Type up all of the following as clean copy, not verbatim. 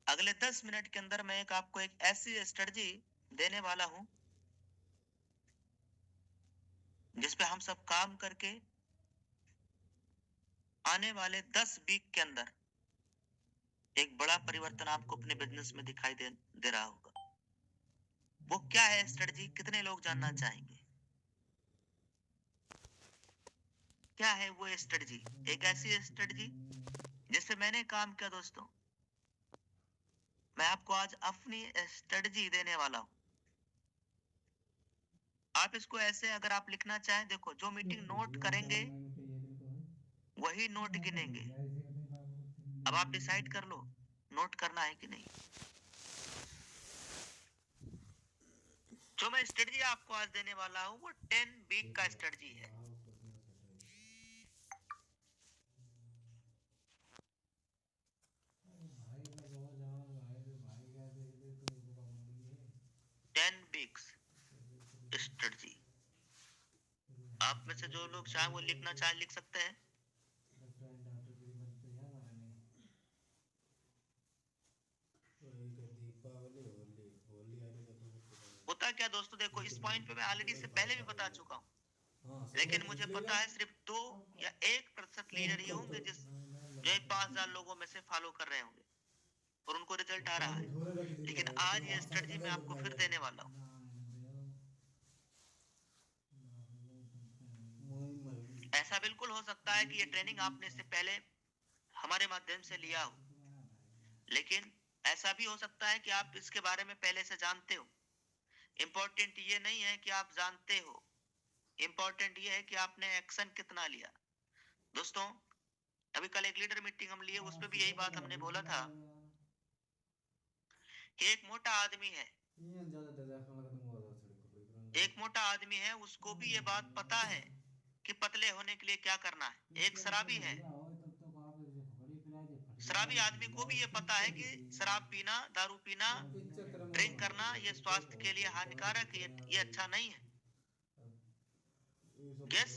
अगले 10 मिनट के अंदर मैं आपको एक ऐसी स्ट्रेटजी देने वाला हूं जिसपे हम सब काम करके आने वाले 10 वीक के अंदर एक बड़ा परिवर्तन आपको अपने बिजनेस में दिखाई दे रहा होगा। वो क्या है स्ट्रेटजी, कितने लोग जानना चाहेंगे? क्या है वो स्ट्रेटजी? एक ऐसी स्ट्रेटजी जिसपे मैंने काम किया दोस्तों। मैं आपको आज अपनी स्ट्रेटजी देने वाला हूं। आप इसको ऐसे अगर आप लिखना चाहें, देखो जो मीटिंग नोट करेंगे वही नोट गिनेंगे। अब आप डिसाइड कर लो नोट करना है कि नहीं। जो मैं स्ट्रेटजी आपको आज देने वाला हूं वो 10 वीक का स्ट्रेटजी है। Ten weeks strategy. आप में से जो लोग चाहे वो लिखना चाहे लिख सकते हैं। होता क्या दोस्तों, देखो इस पॉइंट पे मैं ऑलरेडी से पहले भी बता चुका हूँ, लेकिन मुझे पता है सिर्फ 2 या 1% लीडर ही होंगे जिस जो 5,000 लोगों में से फॉलो कर रहे होंगे और उनको रिजल्ट आ रहा है। लेकिन आज ये स्ट्रेटजी मैं आपको फिर देने वाला हूँ। ऐसा बिल्कुल हो सकता है कि ये ट्रेनिंग आपने इससे पहले हमारे माध्यम से लिया हो, लेकिन ऐसा भी हो सकता है कि आप इसके बारे में पहले से जानते हो। इंपॉर्टेंट ये नहीं है कि आप जानते हो, इंपॉर्टेंट ये है कि आपने एक्शन कितना लिया। दोस्तों अभी कल एक लीडर मीटिंग हम लिए, उसमें भी यही बात हमने बोला था कि एक मोटा आदमी है, एक मोटा आदमी है, उसको भी ये बात पता है कि पतले होने के लिए क्या करना है। एक शराबी है, शराबी आदमी को भी ये पता है कि शराब पीना, दारू पीना, ड्रिंक करना ये स्वास्थ्य के लिए हानिकारक है, ये अच्छा नहीं है। यस,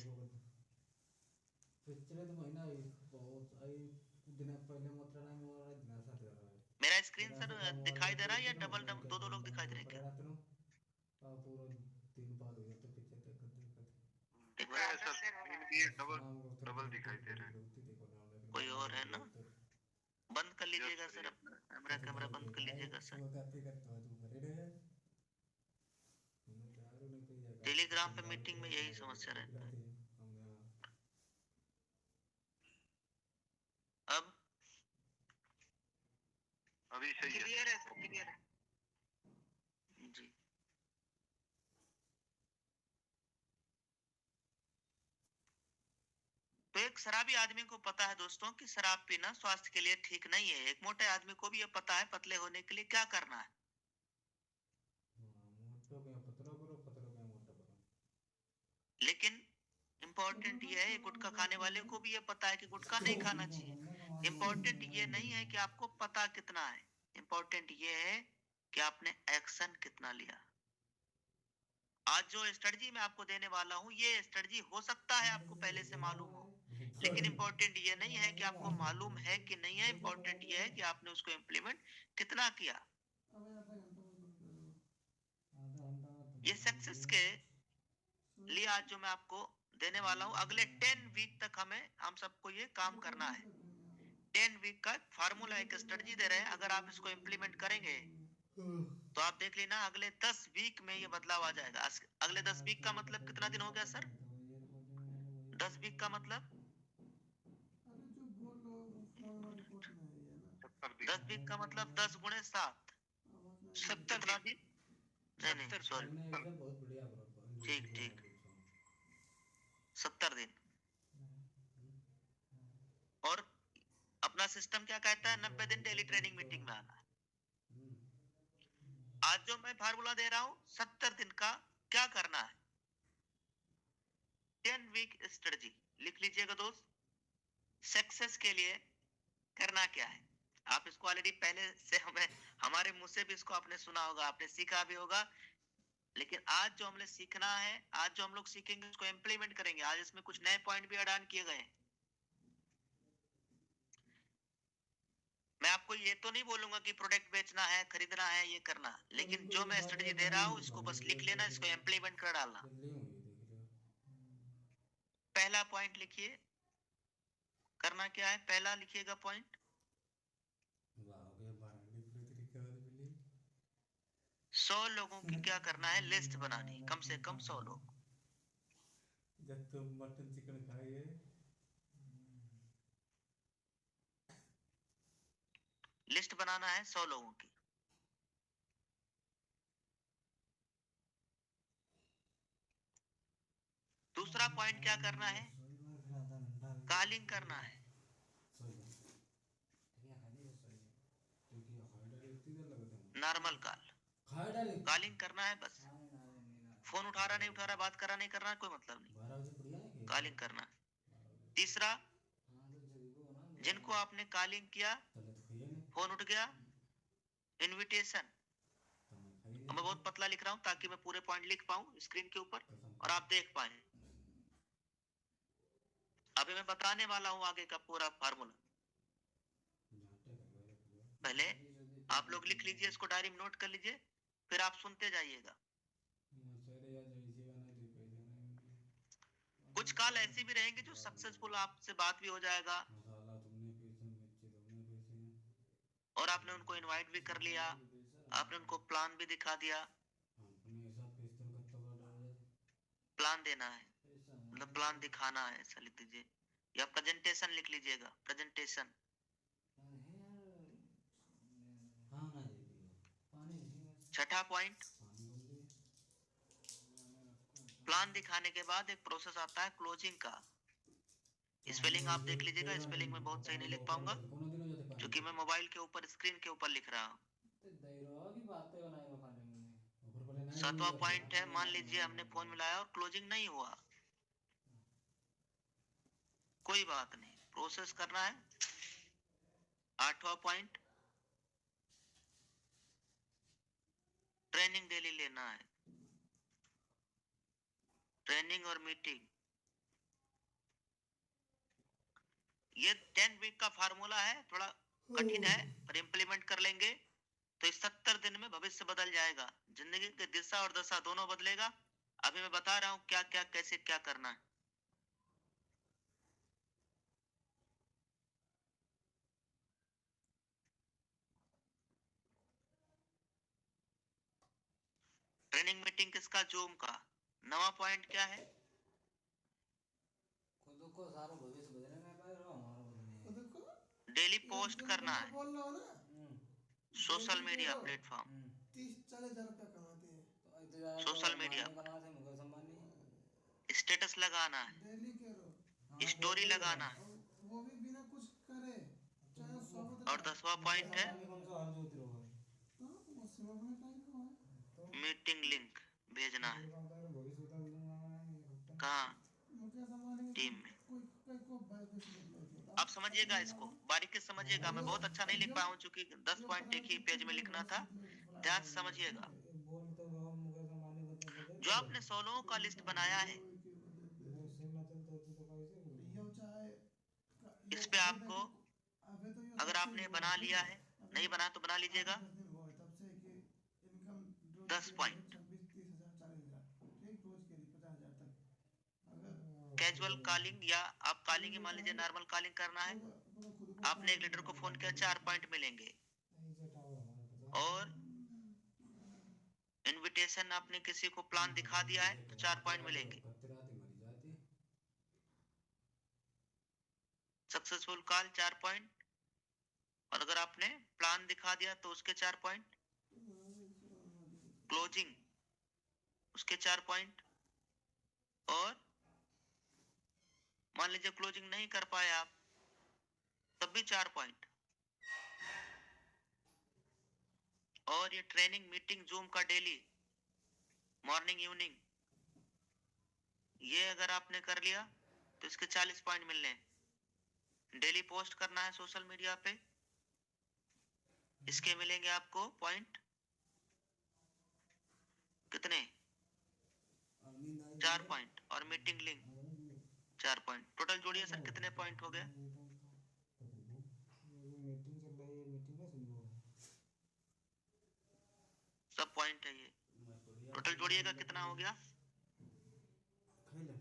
मेरा स्क्रीन सर दिखाई दे रहा है या डबल दो दो लोग दिखाई दे रहे हैं क्या? डबल डबल दिखाई दे रहा है। कोई और है ना? बंद कर लीजिएगा सर, अपना कैमरा कैमरा बंद कर लीजिएगा सर। टेलीग्राम पे मीटिंग में यही समस्या रहता है। अब अभी सही है। क्लियर है सर, क्लियर है जी। तो एक शराबी आदमी को पता है दोस्तों कि शराब पीना स्वास्थ्य के लिए ठीक नहीं है। एक मोटे आदमी को भी ये पता है पतले होने के लिए क्या करना है। लेकिन इंपॉर्टेंट ये है, गुटखा खाने वाले को भी ये पता है कि गुटखा नहीं खाना चाहिए। इंपॉर्टेंट ये नहीं है कि आपको पता कितना है, इंपॉर्टेंट ये है कि आपने एक्शन कितना लिया। आज जो स्ट्रेटजी मैं आपको देने वाला हूं, ये स्ट्रेटजी हो सकता है आपको पहले से मालूम हो, लेकिन इंपॉर्टेंट ये नहीं है कि आपको मालूम है कि नहीं है। इंपॉर्टेंट ये है कि आपने उसको इम्प्लीमेंट कितना किया। ये सक्सेस के लिए आज जो मैं आपको देने वाला हूं, अगले 10 वीक तक हम सबको ये काम करना है। 10 वीक का फार्मूला, एक स्ट्रेटजी दे रहे हैं। अगर आप इसको इम्प्लीमेंट करेंगे तो आप देख लेना अगले 10 वीक में ये बदलाव आ जाएगा। अगले 10 वीक का मतलब कितना दिन हो गया सर? 10 वीक का मतलब 10 वीक का मतलब 10 गुणे 7, 70 कितना दिन। दिन? नहीं नहीं 70 सॉरी, ठीक ठीक, 70 दिन। और अपना सिस्टम क्या कहता है? 90 दिन डेली ट्रेनिंग मीटिंग में आना है। आज जो मैं फार्मूला दे रहा हूं 70 दिन का, क्या करना है? 10 वीक स्ट्रेटजी लिख लीजिएगा दोस्त। सक्सेस के लिए करना क्या है? आप इसको ऑलरेडी पहले से हमारे मुंह से भी इसको आपने सुना होगा, आपने सीखा भी होगा। लेकिन आज जो हमने सीखना है, आज जो हम लोग सीखेंगे उसको इम्प्लीमेंट करेंगे। आज इसमें कुछ नए पॉइंट भी ऐड ऑन किए गए हैं। मैं आपको ये तो नहीं बोलूंगा कि प्रोडक्ट बेचना है, खरीदना है, ये करना, लेकिन उनको जो ये मैं बात स्ट्रेटेजी याद दे आ रहा रही हूँ है, इसको भाभी बस को लिख ये लेना, कहते इसको थे, इम्प्लीमेंट कर डालना। जल्दी हुई है, देख लियो। पहला पॉइंट लिखिए, करना क्या है, पहला लिखिएगा पॉइंट, वाह हो गया 12 पूरे तरीके वाली बिल्ली। 100 लोगों की क्या करना है, लिस्ट बनानी, कम से कम 100 लोग। जब तुम मटन चिकन खाइए। लिस्ट बनाना है 100 लोगों की। दूसरा पॉइंट क्या करना है, कॉलिंग करना है। नॉर्मल कॉल, कॉलिंग करना है बस। फोन उठा रहा नहीं उठा रहा, बात करा नहीं कर रहा, कोई मतलब नहीं, कॉलिंग करना है। तीसरा, जिनको आपने कॉलिंग किया, फोन उठ गया, इनविटेशन। मैं बहुत पतला लिख रहा हूं ताकि मैं पूरे पॉइंट लिख पाऊं स्क्रीन के ऊपर और आप देख पाए। अभी मैं बताने वाला हूं आगे का पूरा फार्मूला। पहले आप लोग लिख लीजिए, इसको डायरी में नोट कर लीजिए, फिर आप सुनते जाइएगा। कुछ कॉल ऐसी भी रहेंगे जो सक्सेसफुल, आपसे बात भी हो जाएगा मसाला तुमने पीसे, मिर्ची तुमने पीसी है। और आपने उनको इनवाइट भी कर लिया, आपने उनको प्लान भी दिखा दिया। अपने हिसाब पीसते हो कत्ता बड़ा डाल दे। प्लान देना है, मतलब प्लान दिखाना है, ऐसा लिख दीजिए, या प्रेजेंटेशन लिख लीजिएगा, प्रेजेंटेशन। हाँ ना ये पियो पानी नहीं, छठा पॉइंट, पानी बोल दिए। प्लान दिखाने के बाद एक प्रोसेस आता है क्लोजिंग का। स्पेलिंग आप देख लीजिएगा, स्पेलिंग में बहुत सही नहीं लिख पाऊंगा क्योंकि मैं मोबाइल के ऊपर स्क्रीन के ऊपर लिख रहा हूँ। सातवां पॉइंट है, मान लीजिए हमने फोन मिलाया और क्लोजिंग नहीं हुआ, कोई बात नहीं, प्रोसेस करना है। आठवां पॉइंट, ट्रेनिंग डेली लेना है, ट्रेनिंग और मीटिंग। ये 10 वीक का फार्मूला है, थोड़ा कठिन है, पर इम्प्लीमेंट कर लेंगे तो इस 70 दिन में भविष्य बदल जाएगा, जिंदगी की दिशा और दशा दोनों बदलेगा। अभी मैं बता रहा हूँ क्या क्या कैसे क्या करना है। ट्रेनिंग मीटिंग किसका, जूम का। नवा पॉइंट क्या है, खुद को सारा भविष्य बदले ना पाए रहो, हमारा बदले खुद को डेली ये पोस्ट जो करना नंबर है, बोल रहा हो ना, सोशल डेली के मीडिया रो प्लेटफॉर्म, 30-40 हजार रुपया कमाते हैं तो इतने ज्यादा तो सोशल मीडिया अंबानी पर कमा थे, मुकेश अंबानी। स्टेटस लगाना है, डेली के रो, हाँ स्टोरी बोलते ही रहो। लगाना है। और वो भी बिना कुछ करे, चाहे सोबत और रहे 10वां मुकेश पॉइंट है, अंबानी कौन सा हर जोती रहो है। तो वो सेवा अपने टाइम को है। तो मीटिंग लिंक भेजना है। तेरे का बता रहा भविष्य बदल दूंगा मैं एक हफ्ते में। कहाँ, मुकेश अंबानी की टीम में। कोई कोई को बाईस बदलती होता आप समझिएगा, अपने इसको मालूम। बारीकी से समझिएगा, मैं यो बहुत अच्छा नहीं लिख यो पाया हूँ क्योंकि 10 यो पॉइंट एक ही प्रधानमंत्री पेज में बोले लिखना था, भविष्य बदले फलाना ध्यान से बदले, समझिएगा। ठीक है। बोल तो रहो मुकेश अंबानी बदल बदल जो आपने 100 लोगों का लिस्ट बनाया है, वो सेम ना चलता होती तो कैसे बोलूं। यो चाहे यो इस पे अबे आपको, देखो, अबे तो यो अगर सबसे आपने हुआ बना है, ठीक लिया है। है, अभी नहीं बना तो बना लीजिएगा। 8-10 दिन हुआ है तब से कि इनकम रोज 10 की आ रही है, पॉइंट, 26-30 हजार 40 हजार, ठीक, रोज के लिए 50 हजार तक। अगर कैजुअल कॉलिंग, या आप कॉलिंग ही मान लीजिए, चाहे नॉर्मल कॉलिंग करना है। अपना खुद को आपने एक टारगेट लीडर को बनाना फोन किया, है। 4 पॉइंट मिलेंगे। ऐसे टावर हमारा 50 और इनविटेशन, आपने किसी को प्लान दिखा दिया है तो 4 पॉइंट मिलेंगे। मरी जाती। सक्सेसफुल कॉल 4 पॉइंट, और अगर आपने प्लान दिखा दिया तो उसके 4 पॉइंट, क्लोजिंग उसके 4 पॉइंट, और मान लीजिए क्लोजिंग नहीं कर पाए आप, तब भी 4 पॉइंट। और ये ट्रेनिंग मीटिंग जूम का डेली, मॉर्निंग इवनिंग, ये अगर आपने कर लिया तो इसके 40 पॉइंट मिलने हैं। डेली पोस्ट करना है सोशल मीडिया पे, इसके मिलेंगे आपको पॉइंट कितने, 4 पॉइंट, और मीटिंग लिंक 4 पॉइंट। टोटल जोड़िए सर, कितने पॉइंट हो गए। मीटिंग चल रही है। पॉइंट है ये। टोटल जोड़िएगा कितना हो गया? खेले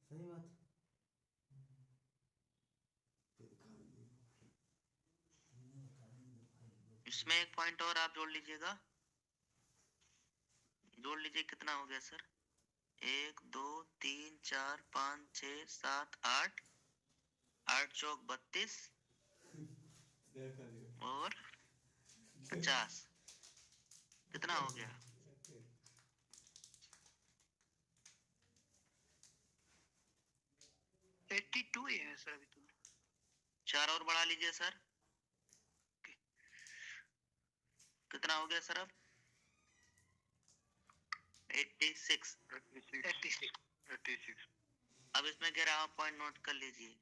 सही बात। इसमें एक पॉइंट और आप जोड़ लीजिएगा, जोड़ लीजिए कितना हो गया सर? 1 2 3 4 5 6 7 8, 8 चौक 32 और 50, कितना हो गया? 82 ही है सर अभी तो। 4 और बढ़ा लीजिए सर, कितना हो गया सर अब? 86। 86। अब इसमें कह रहा हूं पॉइंट नोट कर लीजिए,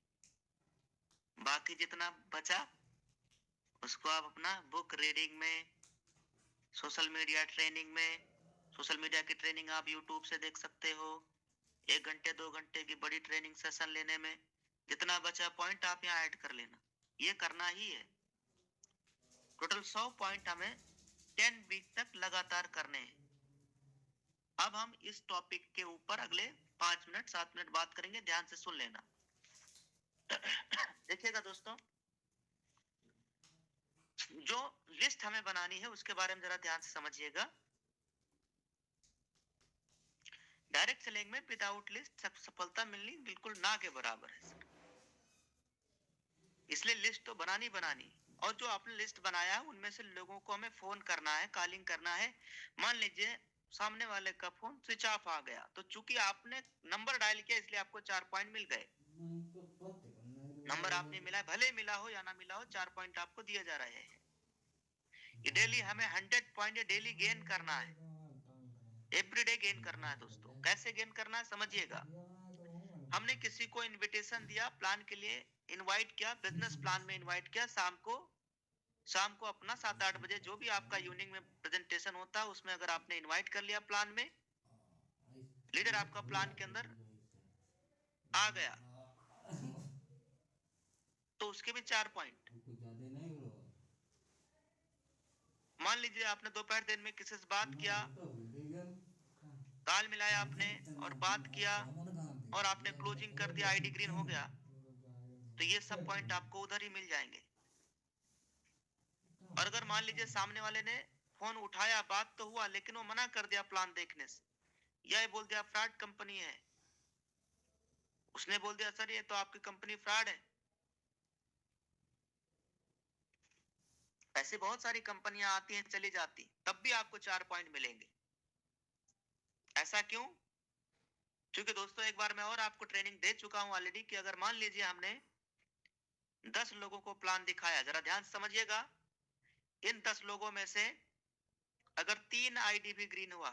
बाकी जितना बचा उसको आप अपना बुक रीडिंग में, सोशल मीडिया ट्रेनिंग में, सोशल मीडिया की ट्रेनिंग आप यूट्यूब से देख सकते हो, 1 घंटे 2 घंटे की बड़ी ट्रेनिंग सेशन लेने में जितना बचा पॉइंट आप यहाँ ऐड कर लेना, ये करना ही है। टोटल 100 पॉइंट हमें 10 वीक तक लगातार करने हैं। अब हम इस टॉपिक के ऊपर अगले 5 मिनट 7 मिनट बात करेंगे, ध्यान से सुन लेना। देखिएगा दोस्तों, जो लिस्ट हमें बनानी है उसके बारे में जरा ध्यान से समझिएगा। डायरेक्ट सेलिंग में विदाउट लिस्ट सफलता मिलनी बिल्कुल ना के बराबर है सर, इसलिए लिस्ट तो बनानी बनानी, और जो आपने लिस्ट बनाया है उनमें से लोगों को हमें फोन करना है, कॉलिंग करना है। मान लीजिए सामने वाले का फोन स्विच ऑफ आ गया, तो चूंकि आपने नंबर डायल किया इसलिए आपको 4 पॉइंट मिल गए। नंबर आपने मिला, भले मिला हो या ना मिला हो, 4 पॉइंट आपको दिए जा रहे हैं। ये डेली हमें 100 पॉइंट डेली गेन करना है, एवरीडे गेन करना है दोस्तों। कैसे गेन करना है समझिएगा। हमने किसी को इनविटेशन दिया, प्लान के लिए इनवाइट किया, बिजनेस प्लान में इनवाइट किया, शाम को अपना 7-8 बजे जो भी आपका यूनिंग में प्रेजेंटेशन होता है उसमें अगर आपने इनवाइट कर लिया प्लान में, लीडर आपका प्लान के अंदर आ गया तो उसके भी 4 पॉइंट। मान लीजिए आपने दोपहर दिन में किसी से बात किया, ताल मिलाया आपने और बात किया और आपने क्लोजिंग कर दिया, आईडी ग्रीन हो गया, तो ये सब पॉइंट आपको उधर ही मिल जाएंगे। और अगर मान लीजिए सामने वाले ने फोन उठाया, बात तो हुआ, लेकिन वो मना कर दिया प्लान देखने से, या ये बोल दिया फ्रॉड कंपनी है, उसने बोल दिया सर ये तो आपकी कंपनी फ्रॉड है। ऐसे बहुत सारी कंपनियां आती हैं चली जाती, तब भी आपको 4 पॉइंट मिलेंगे। ऐसा क्यों? क्योंकि दोस्तों एक बार मैं और आपको ट्रेनिंग दे चुका हूं ऑलरेडी कि अगर मान लीजिए हमने 10 लोगों को प्लान दिखाया, जरा ध्यान से समझिएगा, इन 10 लोगों में से अगर 3 आईडी भी ग्रीन हुआ,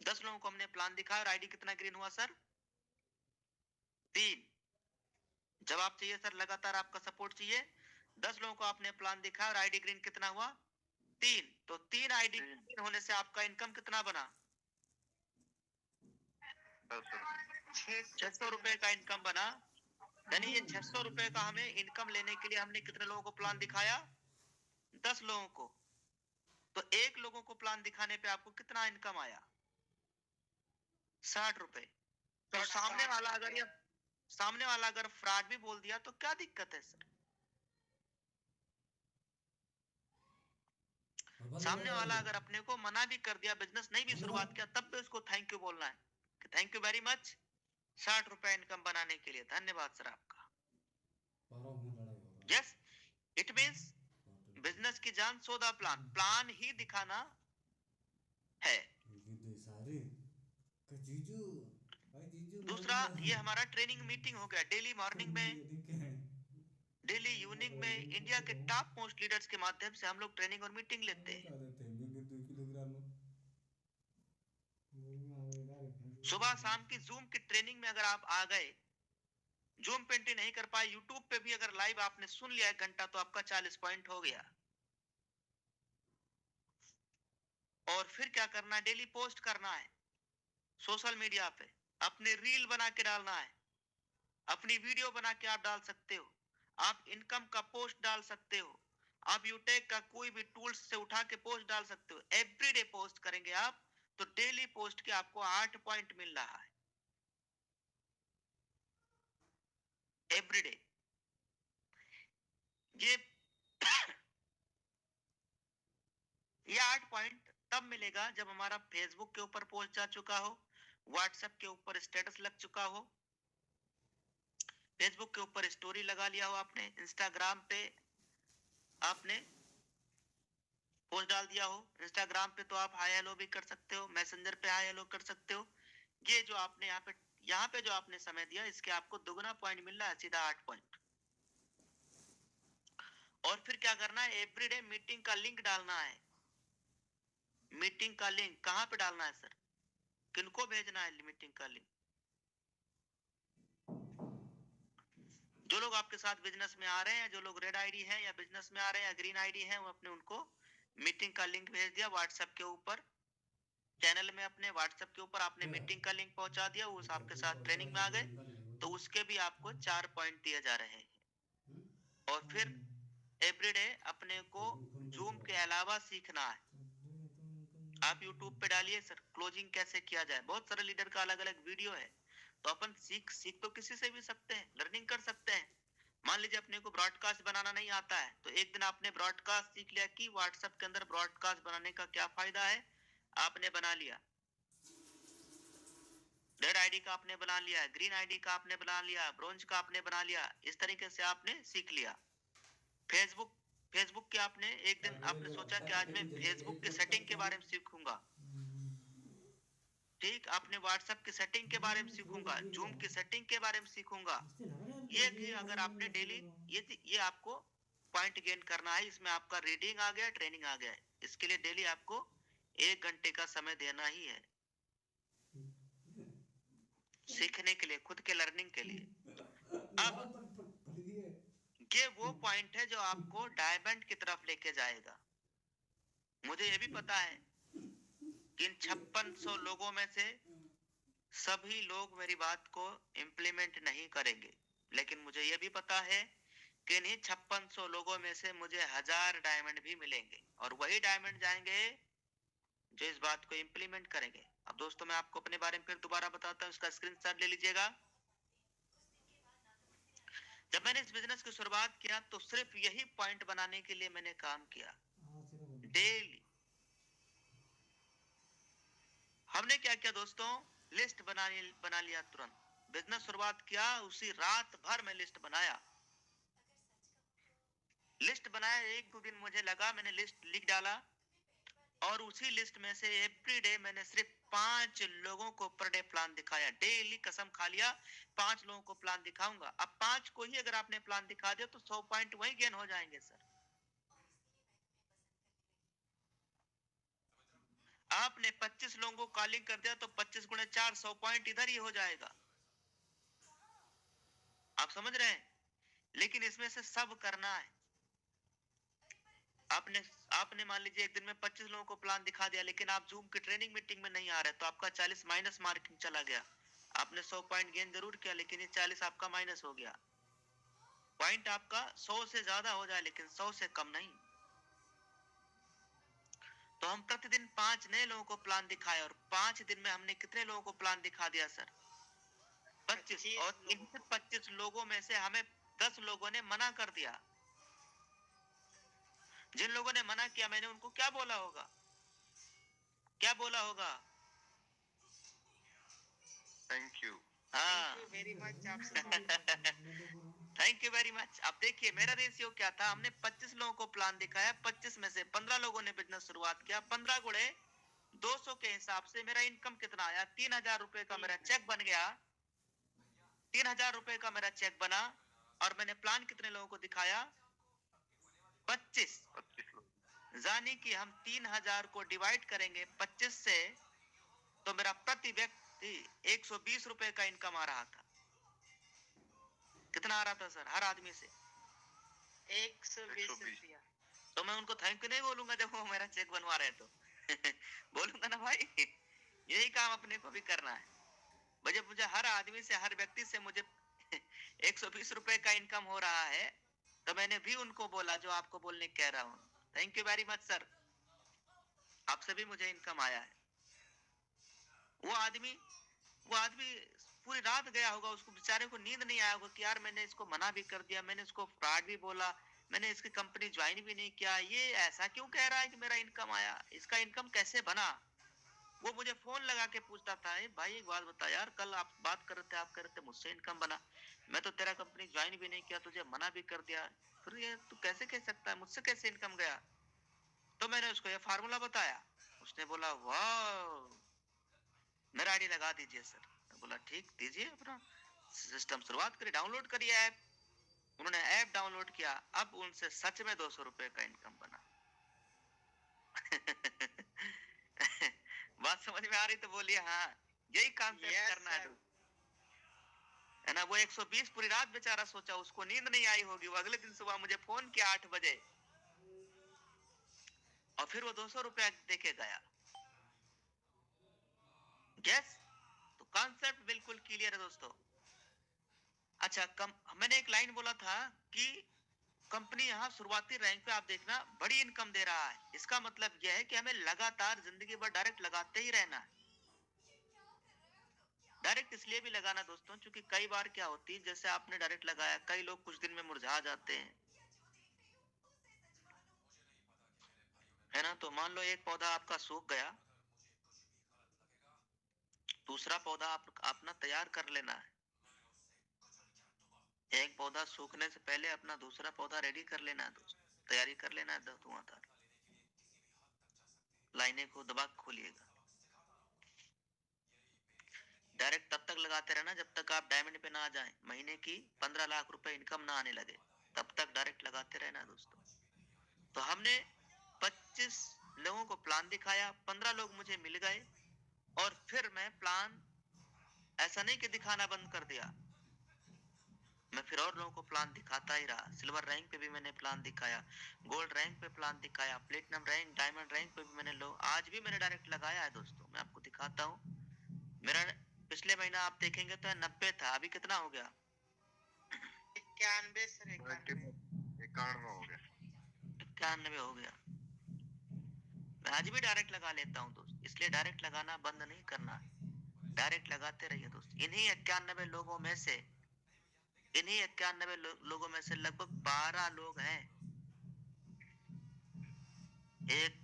10 लोगों को हमने प्लान दिखाया और आईडी कितना ग्रीन हुआ सर? 3। जवाब चाहिए सर, लगातार आपका सपोर्ट चाहिए। 10 लोगों को आपने प्लान दिखाया और आईडी ग्रीन कितना हुआ? 3। तो 3 आईडी ग्रीन होने से आपका इनकम कितना बना? 600 रुपए का इनकम बना। यानी ये 600 रुपए का हमें इनकम लेने के लिए हमने कितने लोगों को प्लान दिखाया? 10 लोगों को। तो 1 लोगों को प्लान दिखाने पे आपको कितना इनकम आया? 60 रुपए। तो सामने वाला अगर फ्रॉड भी बोल दिया तो क्या दिक्कत है सर? सामने वाला अगर अपने को मना भी कर दिया, बिजनेस नहीं भी शुरुआत किया, तब भी उसको थैंक यू बोलना है कि थैंक यू वेरी मच 60 रुपए इनकम बनाने के लिए, धन्यवाद सर आपका। यस, इट मींस बिजनेस की जान सौदा प्लान ही दिखाना है। दूसरा, ये हमारा ट्रेनिंग मीटिंग हो गया। डेली मॉर्निंग में, डेली इवनिंग में इंडिया के टॉप मोस्ट लीडर्स के माध्यम से हम लोग ट्रेनिंग और मीटिंग लेते हैं। सुबह शाम की जूम की ट्रेनिंग में अगर आप आ गए, जूम पे एंट्री नहीं कर पाए, यूट्यूब पे भी अगर लाइव आपने सुन लिया 1 घंटा, तो आपका 40 पॉइंट हो गया। और फिर क्या करना है? डेली पोस्ट करना है सोशल मीडिया पे, अपने रील बना के डालना है, अपनी वीडियो बना के आप डाल सकते हो, आप इनकम का पोस्ट डाल सकते हो, आप यूटेक का कोई भी टूल्स से उठा के पोस्ट डाल सकते हो। एवरीडे पोस्ट करेंगे आप तो डेली पोस्ट के आपको 8 पॉइंट मिल रहा है एवरीडे। ये ये 8 पॉइंट तब मिलेगा जब हमारा फेसबुक के ऊपर पोस्ट जा चुका हो, व्हाट्सएप के ऊपर स्टेटस लग चुका हो, फेसबुक के ऊपर स्टोरी लगा लिया हो आपने, इंस्टाग्राम पे आपने पोस्ट डाल दिया हो। इंस्टाग्राम पे तो आप हाय हेलो भी कर सकते हो, मैसेंजर पे हाय हेलो कर सकते हो। ये जो आपने यहाँ पे जो आपने समय दिया, इसके आपको दुगना पॉइंट मिल रहा है, सीधा 8 पॉइंट। और फिर क्या करना है, एवरीडे मीटिंग का लिंक डालना है। मीटिंग का लिंक कहाँ पे डालना है सर, किनको भेजना है मीटिंग का लिंक? जो लोग आपके साथ बिजनेस में आ रहे हैं, जो लोग रेड आईडी हैं या बिजनेस में आ रहे हैं या ग्रीन आईडी हैं, वो अपने उनको मीटिंग का लिंक भेज दिया व्हाट्सएप के ऊपर, चैनल में अपने व्हाट्सएप के ऊपर आपने मीटिंग का लिंक पहुंचा दिया, वो आपके साथ ट्रेनिंग में आ गए, तो उसके भी आपको 4 पॉइंट दिए जा रहे हैं। और फिर एवरीडे अपने को जूम के अलावा सीखना है। आप यूट्यूब पे डालिए सर क्लोजिंग कैसे किया जाए, बहुत सारे लीडर का अलग अलग वीडियो है, तो अपन सीख तो किसी से भी सकते हैं, लर्निंग कर सकते हैं। मान लीजिए अपने को ब्रॉडकास्ट बनाना नहीं आता है, तो एक दिन आपने ब्रॉडकास्ट सीख लिया कि व्हाट्सएप के अंदर ब्रॉडकास्ट बनाने का क्या फायदा है, आपने बना लिया। रेड आईडी का आपने बना लिया, ग्रीन आईडी का आपने बना लिया, ब्रोंज का आपने बना लिया, इस तरीके से आपने सीख लिया। फेसबुक के आपने एक दिन आपने सोचा कि आज मैं फेसबुक के सेटिंग के बारे में सीखूंगा, ठीक, आपने व्हाट्सएप की सेटिंग के बारे में सीखूंगा, जूम की सेटिंग के बारे में सीखूंगा। ये कि अगर आपने डेली ये आपको पॉइंट गेन करना है, इसमें आपका रीडिंग आ गया, ट्रेनिंग आ गया है, इसके लिए डेली आपको 1 घंटे का समय देना ही है सीखने के लिए, खुद के लर्निंग के लिए। अब ये वो पॉइंट है जो आपको डायमंड की तरफ लेके जाएगा। मुझे ये भी पता है कि इन 5600 लोगों में से सभी लोग मेरी बात को इम्प्लीमेंट नहीं करेंगे, लेकिन मुझे यह भी पता है कि इन्हीं 5600 लोगों में से मुझे 1000 डायमंड भी मिलेंगे, और वही डायमंड जाएंगे जो इस बात को इम्प्लीमेंट करेंगे। अब दोस्तों मैं आपको अपने बारे में फिर दोबारा बताता हूँ, इसका स्क्रीनशॉट ले लीजिएगा। जब मैंने इस बिजनेस की शुरुआत किया तो सिर्फ यही पॉइंट बनाने के लिए मैंने काम किया डेली। हमने क्या किया दोस्तों, लिस्ट बना लिया तुरंत। बिजनेस शुरुआत किया, उसी रात भर में लिस्ट बनाया। लिस्ट बनाया, 1-2 दिन मुझे लगा, मैंने लिस्ट लिख डाला, और उसी लिस्ट में से एवरी डे मैंने सिर्फ 5 लोगों को पर डे प्लान दिखाया। डेली कसम खा लिया 5 लोगों को प्लान दिखाऊंगा। अब 5 को ही अगर आपने प्लान दिखा दिया तो 100 पॉइंट वही गेन हो जाएंगे सर। आपने 25 लोगों को कॉलिंग कर दिया तो 25 गुणे 4 100 पॉइंट इधर ही हो जाएगा। आप समझ रहे हैं? लेकिन इसमें से सब करना है। आपने आपने मान लीजिए एक दिन में 25 लोगों को प्लान दिखा दिया, लेकिन आप जूम की ट्रेनिंग मीटिंग में नहीं आ रहे, तो आपका 40 माइनस मार्किंग चला गया। आपने 100 पॉइंट गेन जरूर किया, लेकिन ये 40 आपका माइनस हो गया। पॉइंट आपका 100 से ज्यादा हो जाए, लेकिन 100 से कम नहीं। तो हम प्रतिदिन 5 नए लोगों को प्लान दिखाए, और 5 दिन में हमने कितने लोगों को प्लान दिखा दिया सर? 25। और इन 25 लोगों में से हमें 10 लोगों ने मना कर दिया। जिन लोगों ने मना किया, मैंने उनको क्या बोला होगा, क्या बोला होगा? थैंक यू, हाँ, very much thank you very much. अब देखिए मेरा रेशियो क्या था, हमने 25 लोगों को प्लान दिखाया, 25 में से 15 लोगों ने बिजनेस शुरुआत किया। 15 गुणे 200 के हिसाब से मेरा इनकम कितना आया? 3000 रुपए का मेरा चेक बन गया। 3000 रुपए का मेरा चेक बना, और मैंने प्लान कितने लोगों को दिखाया? 25। 25 लोग। यानी कि हम 3000 को डिवाइड करेंगे 25 से, तो मेरा प्रति व्यक्ति 120 रुपए का इनकम आ रहा था। कितना आ रहा था सर हर आदमी से? 120 रुपया। तो मैं उनको थैंक यू नहीं बोलूंगा जब वो मेरा चेक बनवा रहे हैं तो बोलूंगा ना भाई, यही काम अपने को भी करना है। मुझे हर आदमी से, हर व्यक्ति से मुझे 120 रुपए का इनकम हो रहा है, तो मैंने भी उनको बोला जो आपको बोलने कह रहा हूँ। Thank you very much sir, आपसे भी मुझे इनकम आया है। वो आदमी पूरी रात गया होगा, उसको बेचारे को नींद नहीं आया होगा कि यार मैंने इसको मना भी कर दिया, मैंने इसको फ्रॉड भी बोला, मैंने इसकी कंपनी ज्वाइन भी नहीं किया, ये ऐसा क्यों कह रहा है कि मेरा इनकम आया, इसका इनकम कैसे बना। वो मुझे फोन लगा के पूछता था, भाई एक बात बता यार, कल आप बात कर रहे थे, आप कह रहे थे मुझसे इनकम बना, मैं तो तेरा कंपनी ज्वाइन भी नहीं किया, तुझे मना भी कर दिया, फिर ये तू कैसे कह सकता है मुझसे कैसे इनकम गया। तो मैंने उसको ये फार्मूला बताया, उसने बोला वाह मेरा आईडी लगा दीजिए सर। मैं बोला ठीक, दीजिए अपना सिस्टम शुरुआत करिए, डाउनलोड करिए ऐप। उन्होंने ऐप डाउनलोड किया, अब उनसे सच में 200 रुपए का इनकम बना। बात समझ में आ रही तो बोलिए हाँ, यही कॉन्सेप्ट करना है ना। वो 120 पूरी रात बेचारा सोचा, उसको नींद नहीं आई होगी, वो अगले दिन सुबह मुझे फोन किया 8 बजे और फिर वो 200 रुपया देके गया। यस, तो कॉन्सेप्ट बिल्कुल क्लियर है दोस्तों। अच्छा, मैंने एक लाइन बोला था कि कंपनी यहाँ शुरुआती रैंक पे आप देखना बड़ी इनकम दे रहा है, इसका मतलब यह है कि हमें लगातार जिंदगी भर डायरेक्ट लगाते ही रहना है। डायरेक्ट इसलिए भी लगाना दोस्तों, क्योंकि कई बार क्या होती है, जैसे आपने डायरेक्ट लगाया, कई लोग कुछ दिन में मुरझा जाते हैं, है ना। तो मान लो एक पौधा आपका सूख गया, दूसरा पौधा आप अपना तैयार कर लेना है। एक पौधा सूखने से पहले अपना दूसरा पौधा रेडी कर लेना है दोस्तों, तैयारी कर लेना है। धुआंधार लाइनें को दबा खोलिएगा। डायरेक्ट तब तक लगाते रहना जब तक आप डायमंड पे ना आ जाएं, महीने की 15 लाख रुपए इनकम ना आने लगे, तब तक डायरेक्ट लगाते रहना दोस्तों। तो हमने 25 लोगों को प्लान दिखाया, 15 लोग मुझे मिल गए और फिर मैं प्लान ऐसा नहीं कि दिखाना बंद कर दिया, मैं फिर और लोगों को प्लान दिखाता ही रहा। सिल्वर रैंक पे भी मैंने प्लान दिखाया, गोल्ड रैंक पे प्लान दिखाया, प्लेटिनम रैंक, डायमंड रैंक पे भी मैंने आज भी मैंने डायरेक्ट लगाया है दोस्तों। मैं आपको दिखाता हूँ, मेरा पिछले महीना आप देखेंगे तो 90 था, अभी कितना हो गया, 91 सर, 91 हो गया। 91 हो गया। मैं आज भी डायरेक्ट लगा लेता हूँ दोस्त, इसलिए डायरेक्ट लगाना बंद नहीं करना, डायरेक्ट लगाते रहिए दोस्त। इन्हीं 91 लोगों में से लोगों में से लगभग 12 लोग हैं, एक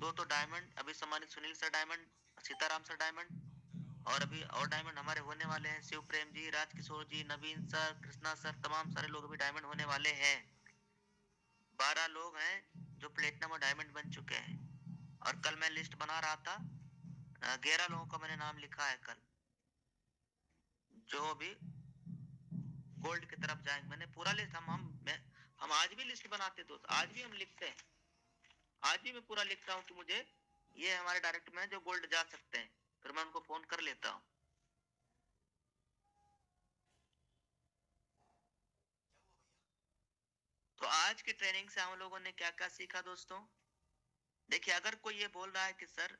दो तो डायमंड, अभी सम्मानित Sunil sir diamond, Sitaram sir diamond, और अभी और डायमंड हमारे होने वाले हैं, शिव प्रेम जी, राजकिशोर जी, नवीन सर, कृष्णा सर, तमाम सारे लोग अभी डायमंड होने वाले हैं। 12 लोग हैं जो प्लेटिनम और डायमंड बन चुके हैं। और कल मैं लिस्ट बना रहा था, 11 लोगों का मैंने नाम लिखा है कल, जो भी गोल्ड की तरफ जाएंगे। मैंने पूरा लिस्ट, हम आज भी लिस्ट बनाते दोस्त, आज भी हम लिखते हैं, आज भी मैं पूरा लिखता हूँ कि मुझे ये हमारे डायरेक्ट में जो गोल्ड जा सकते हैं, फिर मैं उनको फोन कर लेता हूँ। तो आज की ट्रेनिंग से हम लोगों ने क्या क्या सीखा दोस्तों। देखिए, अगर कोई ये बोल रहा है कि सर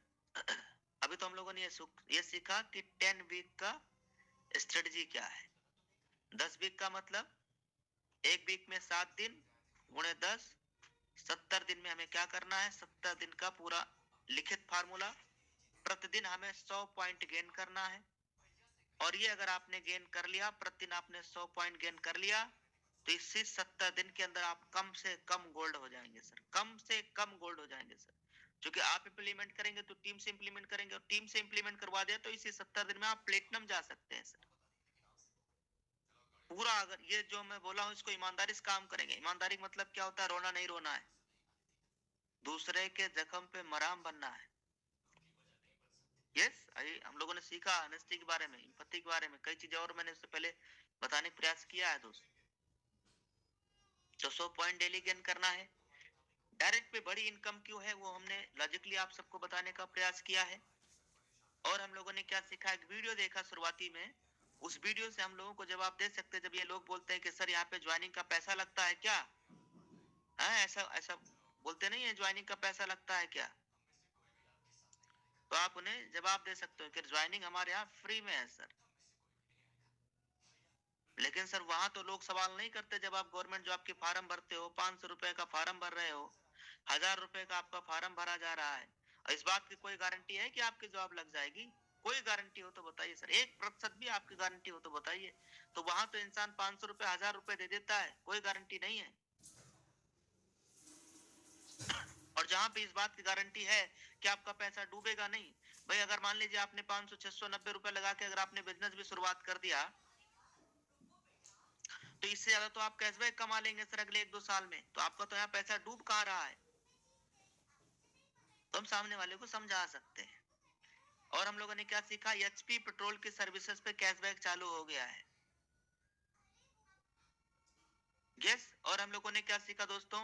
अभी तो हम लोगों ने ये सीखा कि 10 वीक का स्ट्रेटजी क्या है। 10 वीक का मतलब 1 वीक में 7 दिन गुणे 10, 70 दिन में हमें क्या करना है, 70 दिन का पूरा लिखित फार्मूला। प्रतिदिन हमें 100 पॉइंट गेन करना है, और ये अगर आपने गेन कर लिया, प्रतिदिन आपने 100 पॉइंट गेन कर लिया, तो इसी 70 दिन के अंदर आप कम से कम गोल्ड हो जाएंगे सर, कम से कम गोल्ड हो जाएंगे सर। क्योंकि आप इंप्लीमेंट करेंगे तो टीम से इंप्लीमेंट करेंगे, और टीम से इंप्लीमेंट करवा दिया तो इसी 70 दिन में आप प्लेटिनम जा सकते हैं सर। पूरा, अगर ये जो मैं बोला हूँ इसको ईमानदारी से काम करेंगे। ईमानदारी का मतलब क्या होता है, रोना नहीं रोना है, दूसरे के जख्म पे मराम बनना है। यस, हम लोगों ने सीखा ऑनेस्टी के बारे में, एम्पैथी के बारे में, कई चीजें और मैंने उससे पहले बताने का प्रयास किया है दोस्त। तो 100 पॉइंट डेली गेन करना है। डायरेक्ट पे बड़ी इनकम क्यों है, वो हमने लॉजिकली आप सबको बताने का प्रयास किया है। और हम लोगों ने क्या सीखा, एक वीडियो देखा शुरुआती में, उस वीडियो से हम लोगों को जवाब दे सकते हैं। जब ये लोग बोलते हैं कि सर यहाँ पे ज्वाइनिंग का पैसा लगता है क्या, ऐसा ऐसा बोलते नहीं है, ज्वाइनिंग का पैसा लगता है क्या, तो आप उन्हें जवाब दे सकते हो कि ज्वाइनिंग हमारे यहाँ फ्री में है सर, लेकिन सर वहां तो लोग सवाल नहीं करते। जब आप गवर्नमेंट जॉब के फॉर्म भरते हो, 500 रुपए का फॉर्म भर रहे हो, 1000 रुपए का आपका फॉर्म भरा जा रहा है, और इस बात की कोई गारंटी है कि आपकी जॉब लग जाएगी? कोई गारंटी हो तो बताइए सर, 1% भी आपकी गारंटी हो तो बताइए। तो वहां तो इंसान 500 रुपए 1000 रुपए दे देता है, कोई गारंटी नहीं है। और जहां पे इस बात की गारंटी है कि आपका पैसा डूबेगा नहीं। भाई अगर मान लीजिए आपने 500 600 90 रुपए लगा के अगर आपने बिजनेस भी शुरुआत कर दिया, तो इससे ज्यादा तो आप कैशबैक कमा लेंगे सर अगले 1-2 साल में। तो आपका तो यहाँ पैसा डूब कहाँ रहा है? तो हम सामने वाले को समझा सकते हैं। और हम लोगों ने क्या सीखा? एचपी पेट्रोल की सर्विसेज पे कैशबैक चालू हो गया है। यस। और हम लोगों ने क्या सीखा दोस्तों?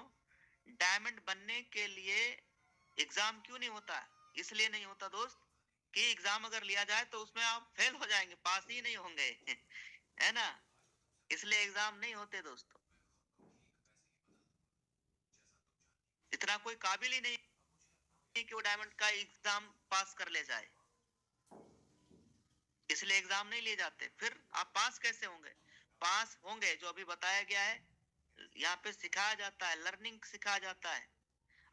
डायमंड बनने के लिए एग्जाम क्यों नहीं होता? इसलिए नहीं होता दोस्त कि एग्जाम अगर लिया जाए तो उसमें आप फेल हो जाएंगे, पास ही नहीं होंगे है ना? इसलिए एग्जाम नहीं होते दोस्तों। इतना कोई काबिल ही नहीं कि वो डायमंड का एग्जाम पास कर ले जाए, इसलिए एग्जाम नहीं लिए जाते। फिर आप पास कैसे होंगे? पास होंगे जो अभी बताया गया है, यहाँ पे सिखाया जाता है, लर्निंग सिखाया जाता है।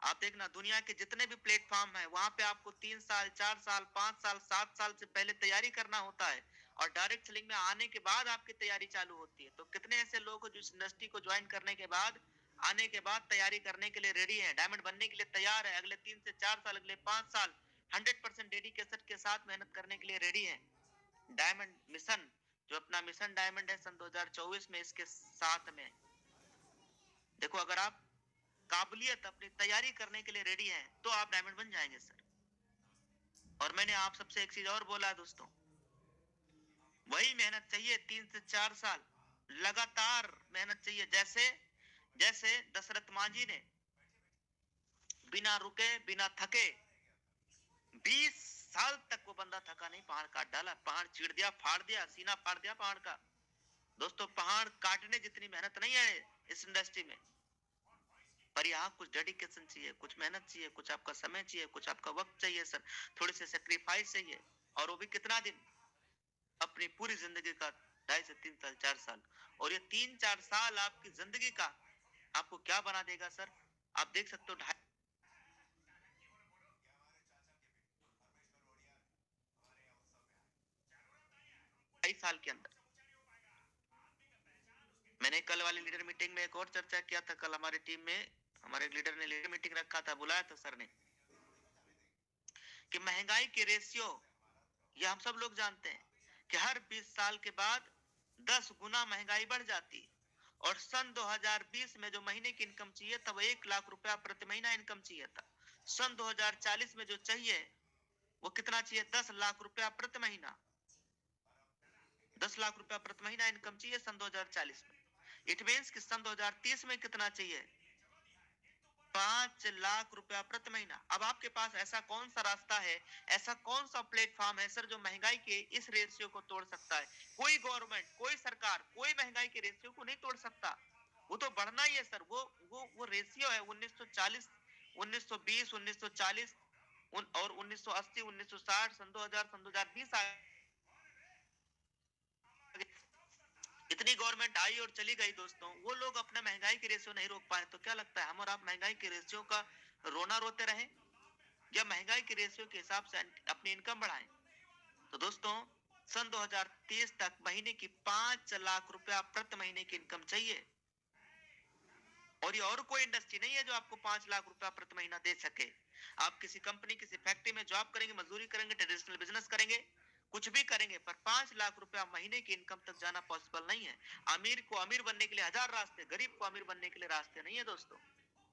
आप देखना दुनिया के जितने भी प्लेटफॉर्म है, वहां पे आपको 3 साल 4 साल 5 साल 7 साल से पहले तैयारी करना होता है, और डायरेक्ट सेलिंग में आने के बाद आपकी तैयारी चालू होती है। तो कितने ऐसे लोग जो इस इंडस्ट्री को ज्वाइन करने के बाद, आने के बाद तैयारी करने के लिए रेडी है, डायमंड बनने के लिए तैयार है, अगले 3 से 4 साल अगले 5 साल 100% डेडिकेशन के साथ मेहनत करने के लिए रेडी है। डायमंड मिशन, जो अपना मिशन डायमंड है सन 2024 में, इसके साथ में देखो, अगर आप काबिलियत अपनी तैयारी करने के लिए रेडी हैं तो आप डायमंड बन जाएंगे सर। और मैंने आप सबसे एक चीज और बोला है दोस्तों, वही मेहनत चाहिए 3 से 4 साल लगातार मेहनत चाहिए। जैसे जैसे दशरथ मांझी ने बिना रुके बिना थके 20 साल तक वो बंदा थका नहीं, पहाड़ काट डाला, पहाड़ चीर दिया, फाड़ दिया, सीना फाड़ दिया पहाड़ का। दोस्तों पहाड़ काटने जितनी मेहनत नहीं है इस इंडस्ट्री में, पर यहाँ कुछ डेडिकेशन चाहिए, कुछ मेहनत चाहिए, कुछ आपका समय चाहिए, कुछ आपका वक्त चाहिए सर, थोड़ी सी सेक्रीफाइस चाहिए। और वो भी कितना दिन? अपनी पूरी जिंदगी का 2.5 से 3 साल 4 साल। और ये 3-4 साल आपकी जिंदगी का आपको क्या बना देगा सर? आप देख सकते हो 2.5 साल के अंदर। मैंने कल वाली लीडर मीटिंग में एक और चर्चा किया था। कल हमारी टीम में हमारे लीडर ने लीडर मीटिंग रखा था, बुलाया था सर ने, कि महंगाई के रेशियो, ये हम सब लोग जानते हैं कि हर 20 साल के बाद 10 गुना महंगाई बढ़ जाती है। और सन 2020 में जो महीने की इनकम चाहिए था वो 1 लाख रुपया प्रति महीना इनकम चाहिए था। सन 2040 में जो चाहिए वो कितना चाहिए? 10 लाख रुपया प्रति महीना। 10 लाख रुपया प्रति महीना इनकम चाहिए सन 2040 में। इट मीन्स कि सन 2030 में कितना चाहिए? 5 लाख रुपया प्रति महीना। अब आपके पास ऐसा कौन सा रास्ता है, ऐसा कौन सा प्लेटफॉर्म है सर जो महंगाई के इस रेशियो को तोड़ सकता है? कोई गवर्नमेंट, कोई सरकार, कोई महंगाई के रेशियो को नहीं तोड़ सकता। वो तो बढ़ना ही है सर। वो रेशियो है 1940 1920 1940 और 1980 1960 सन 2000 सन 2020 इतनी गवर्नमेंट आई और चली गई दोस्तों, वो लोग अपना महंगाई की रेशियो नहीं रोक पाए। तो क्या लगता है हम और आप महंगाई की रेशियो का रोना रोते रहें, या महंगाई की रेशियो के हिसाब से अपनी इनकम बढ़ाएं? तो दोस्तों सन 2030 तक महीने की 5 लाख रुपया प्रति महीने की इनकम चाहिए। और ये और कोई इंडस्ट्री नहीं है जो आपको 5 लाख रुपया प्रति महीना दे सके। आप किसी कंपनी किसी फैक्ट्री में जॉब करेंगे, मजदूरी करेंगे, ट्रेडिशनल बिजनेस करेंगे, कुछ भी करेंगे, पर 5 लाख रुपया महीने की इनकम तक जाना पॉसिबल नहीं है। अमीर को अमीर बनने के लिए 1000 रास्ते, गरीब को अमीर बनने के लिए रास्ते नहीं है दोस्तों,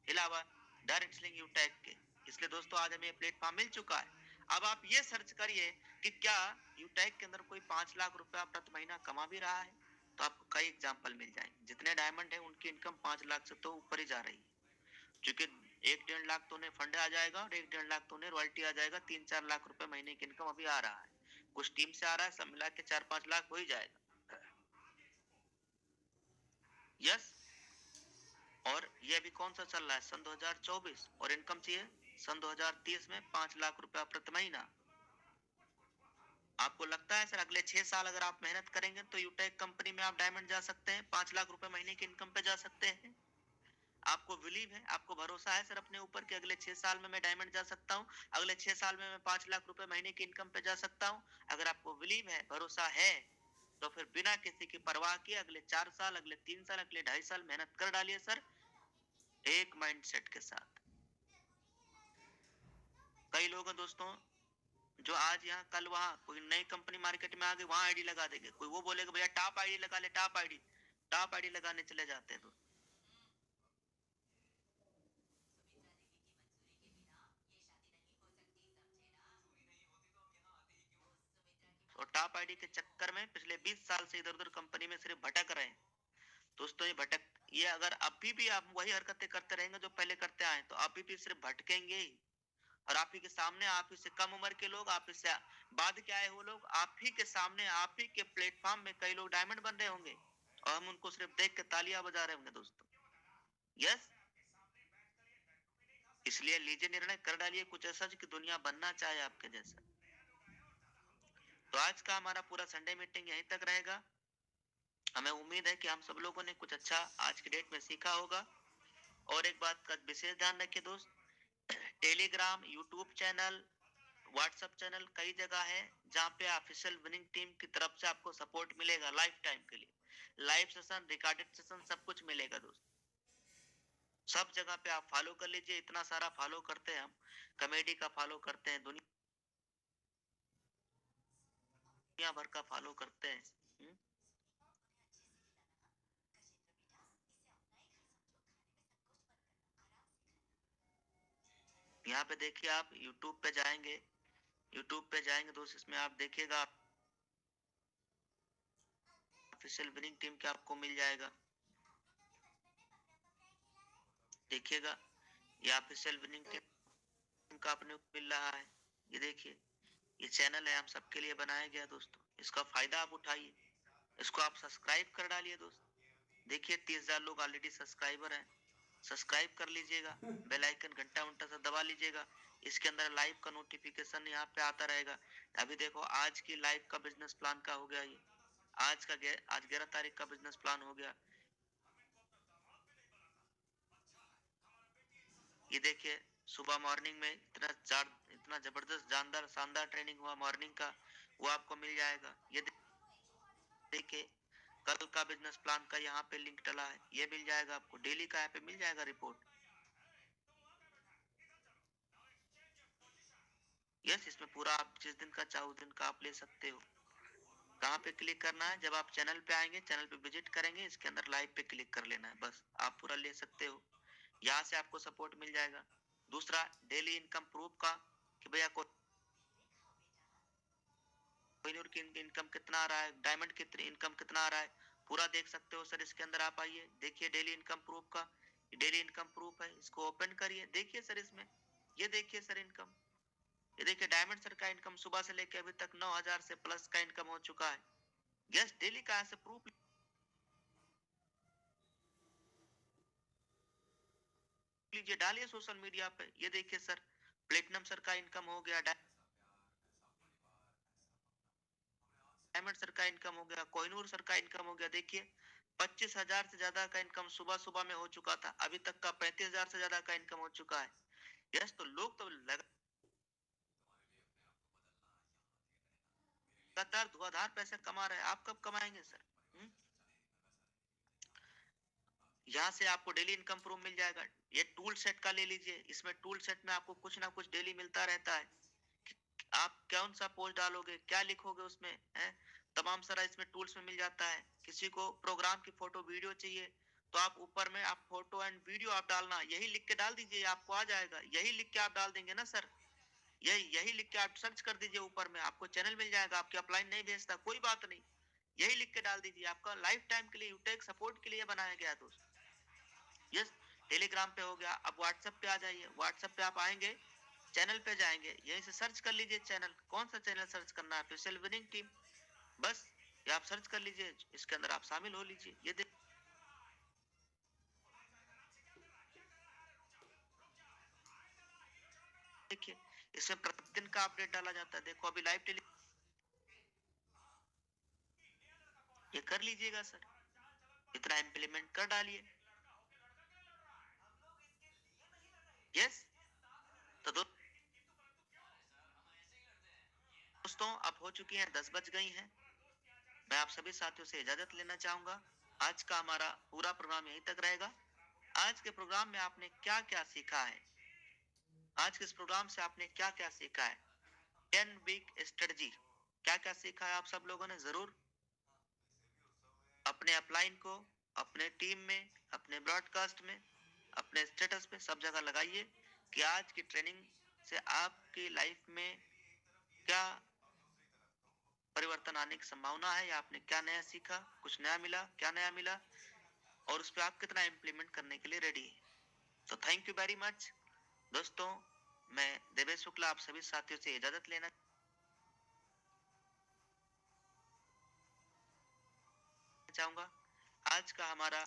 इलावा डायरेक्ट सेलिंग यूटैग के। इसलिए दोस्तों आज हमें प्लेटफॉर्म मिल चुका है। अब आप ये सर्च करिए कि क्या यूटैग के अंदर कोई 5 लाख रुपया प्रति महीना कमा भी रहा है, तो आपको कई एग्जाम्पल मिल जाएंगे। जितने डायमंड है उनकी इनकम 5 लाख से तो ऊपर ही जा रही है, क्योंकि 1-1.5 लाख तो उन्हें फंड आ जाएगा और 1-1.5 लाख तो उन्हें रॉयल्टी आ जाएगा। 3-4 लाख रुपए महीने की इनकम अभी आ रहा है, कुछ टीम से आ रहा है, सब मिला के 4-5 लाख हो ही जाएगा। यस। और ये अभी कौन सा चल रहा है? सन 2024, और इनकम चाहिए सन 2030 में 5 लाख रुपया प्रति महीना। आपको लगता है सर अगले 6 साल अगर आप मेहनत करेंगे तो यूटेक कंपनी में आप डायमंड जा सकते हैं, 5 लाख रुपए महीने की इनकम पे जा सकते हैं? आपको बिलीव है, आपको भरोसा है सर अपने ऊपर कि अगले 6 साल में मैं डायमंड जा सकता हूँ, अगले 6 साल में मैं 5 लाख रुपए महीने की इनकम पे जा सकता हूँ? अगर आपको बिलीव है, भरोसा है, तो फिर बिना किसी की परवाह किए अगले 4 साल, अगले 3 साल, अगले 2.5 साल मेहनत कर डालिए सर, एक माइंडसेट के साथ। कई लोग हैं दोस्तों जो आज यहाँ कल वहाँ कोई नई कंपनी मार्केट में आ गई, वहां आईडी लगा देंगे, कोई वो बोलेगा भैया टॉप आईडी लगा ले, टॉप आईडी लगाने चले जाते हैं। और टॉप आईडी के चक्कर में पिछले 20 साल से इधर उधर कंपनी में सिर्फ भटक रहे हैं दोस्तों। ये अगर अभी भी आप वही हरकतें करते रहेंगे जो पहले करते आए, तो अभी भी सिर्फ भटकेंगे ही। और आप ही के सामने, आप ही से कम उम्र के लोग, आप ही से बाद के आए हुए लोग, आप ही के सामने, आप ही के प्लेटफॉर्म में कई लोग डायमंड बन रहे होंगे और हम उनको सिर्फ देख के तालियां बजा रहे होंगे दोस्तों। यस, इसलिए लीजिए निर्णय, कर डालिए कुछ ऐसा कि दुनिया बनना चाहे आपके जैसा। तो आज का हमारा पूरा संडे मीटिंग यहीं तक रहेगा। हमें उम्मीद है कि हम सब लोगों ने कुछ अच्छा आज की डेट में सीखा होगा। और एक बात का विशेष ध्यान रखिए दोस्त, Telegram, YouTube channel, WhatsApp channel, कई जगह है जहाँ पे ऑफिशियल विनिंग टीम की तरफ से आपको सपोर्ट मिलेगा लाइफ टाइम के लिए, लाइव सेशन, रिकॉर्डेड सेशन, सब कुछ मिलेगा दोस्त। सब जगह पे आप फॉलो कर लीजिए, इतना सारा फॉलो करते हैं हम, कॉमेडी का फॉलो करते हैं, दुनिया भर का फॉलो करते हैं। हुँ? यहाँ पे देखिए, आप यूट्यूब पे जाएंगे, दोस्त, इसमें आप देखिएगा ऑफिशियल विनिंग टीम के आपको मिल जाएगा। देखिएगा ये ऑफिशियल विनिंग टीम का अपने को मिल रहा है। ये देखिए, ये चैनल है, हम सबके लिए बनाया गया दोस्तों, इसका फायदा आप उठाइए, इसको आप सब्सक्राइब कर डालिए दोस्त। देखिए 30,000 लोग ऑलरेडी सब्सक्राइबर हैं, सब्सक्राइब कर लीजिएगा, बेल आइकन घंटा उंटा से दबा लीजिएगा। इसके अंदर लाइव का नोटिफिकेशन यहाँ पे आता रहेगा। अभी देखो आज की लाइव का बिजनेस प्लान का हो गया, ये आज 11 तारीख का बिजनेस प्लान हो गया। ये देखिए सुबह मॉर्निंग में इतना जबरदस्त जानदार शानदार ट्रेनिंग हुआ मॉर्निंग का, वो आपको मिल जाएगा। ये देखिए कल का बिजनेस प्लान का यहाँ पे लिंक डला है, ये मिल जाएगा आपको, डेली का यहाँ पे मिल जाएगा रिपोर्ट। यस, इसमें पूरा आप जिस दिन का चाहो उस दिन का आप ले सकते हो। कहाँ पे क्लिक करना है? जब आप चैनल पे आएंगे, चैनल पे विजिट करेंगे, इसके अंदर लाइव पे क्लिक कर लेना है, बस आप पूरा ले सकते हो। यहाँ से आपको सपोर्ट मिल जाएगा। दूसरा, डेली इनकम प्रूफ का, कि भैया कोहिनूर की इनकम कितना आ रहा है, डायमंड की इनकम कितना आ रहा है, पूरा देख सकते हो सर। इसके अंदर आप आइए, देखिए डेली इनकम प्रूफ का, डेली इनकम प्रूफ है, इसको ओपन करिए, देखिए सर इसमें, ये देखिए सर इनकम, ये देखिए डायमंड सर का इनकम सुबह से लेके अभी तक 9,000 से प्लस का इनकम हो चुका है। यस, डेली का ऐसे प्रूफ लीजिए, डालिए सोशल मीडिया पे। ये देखिए सर, प्लेटिनम सर का इनकम हो गया, डायमंड सर का इनकम हो गया, कोहिनूर सर का इनकम हो गया। देखिए 25,000 से ज्यादा का इनकम सुबह सुबह में हो चुका था, अभी तक का 35,000 से ज्यादा का इनकम हो चुका है। यस, तो लोग तो लगातार धुआंधार पैसे कमा रहे हैं, आप कब कमाएंगे सर? यहाँ से आपको डेली इनकम प्रूफ मिल जाएगा। ये टूल सेट का ले लीजिए, इसमें टूल सेट में आपको कुछ ना कुछ डेली मिलता रहता है। आप कौन सा पोस्ट डालोगे, क्या लिखोगे उसमें है, तमाम सारा इसमें टूल्स में मिल जाता है। किसी को प्रोग्राम की फोटो वीडियो चाहिए, तो आप ऊपर में आप फोटो एंड वीडियो आप डालना, यही लिख के डाल दीजिए, आपको आ जाएगा। यही लिख के आप डाल देंगे ना सर, यही लिख के आप सर्च कर दीजिए, ऊपर में आपको चैनल मिल जाएगा। आपकी अपलाइन नहीं भेजता, कोई बात नहीं, यही लिख के डाल दीजिए, आपका लाइफ टाइम के लिए यूटेक सपोर्ट के लिए बनाया गया दोस्त। यस, टेलीग्राम पे हो गया। अब व्हाट्सएप पे आ जाइए, व्हाट्सएप पे आप आएंगे, चैनल पे जाएंगे, यहीं से सर्च कर लीजिए चैनल, कौन सा चैनल सर्च करना है, ऑफिशियल विनिंग टीम, बस ये आप सर्च कर लीजिए, इसके अंदर आप शामिल हो लीजिए। ये देखिए इसमें प्रतिदिन का अपडेट डाला जाता है। देखो अभी लाइव ये कर लीजिएगा सर, इतना इम्प्लीमेंट कर डालिए। यस, तो दोस्तों अब हो चुकी हैं 10 बज गई हैं। मैं आप सभी साथियों से इजाजत लेना चाहूंगा। आज का हमारा पूरा प्रोग्राम यहीं तक रहेगा। आज के प्रोग्राम में आपने क्या क्या सीखा है, आज के इस प्रोग्राम से आपने क्या क्या सीखा है, 10 वीक स्ट्रेटजी क्या क्या सीखा है आप सब लोगों ने, जरूर अपने अपलाइन को अपने टीम में, अपने ब्रॉडकास्ट में, अपने स्टेटस पे सब जगह लगाइए कि आज की ट्रेनिंग से आपकी लाइफ में क्या परिवर्तन आने की संभावना है, या आपने क्या नया सीखा, कुछ नया मिला, क्या नया मिला, और उस पर आप कितना इम्प्लीमेंट करने के लिए रेडी है। तो थैंक यू वेरी मच दोस्तों। मैं देवेश शुक्ला आप सभी साथियों से इजाजत लेना चाहूंगा। आज का हमारा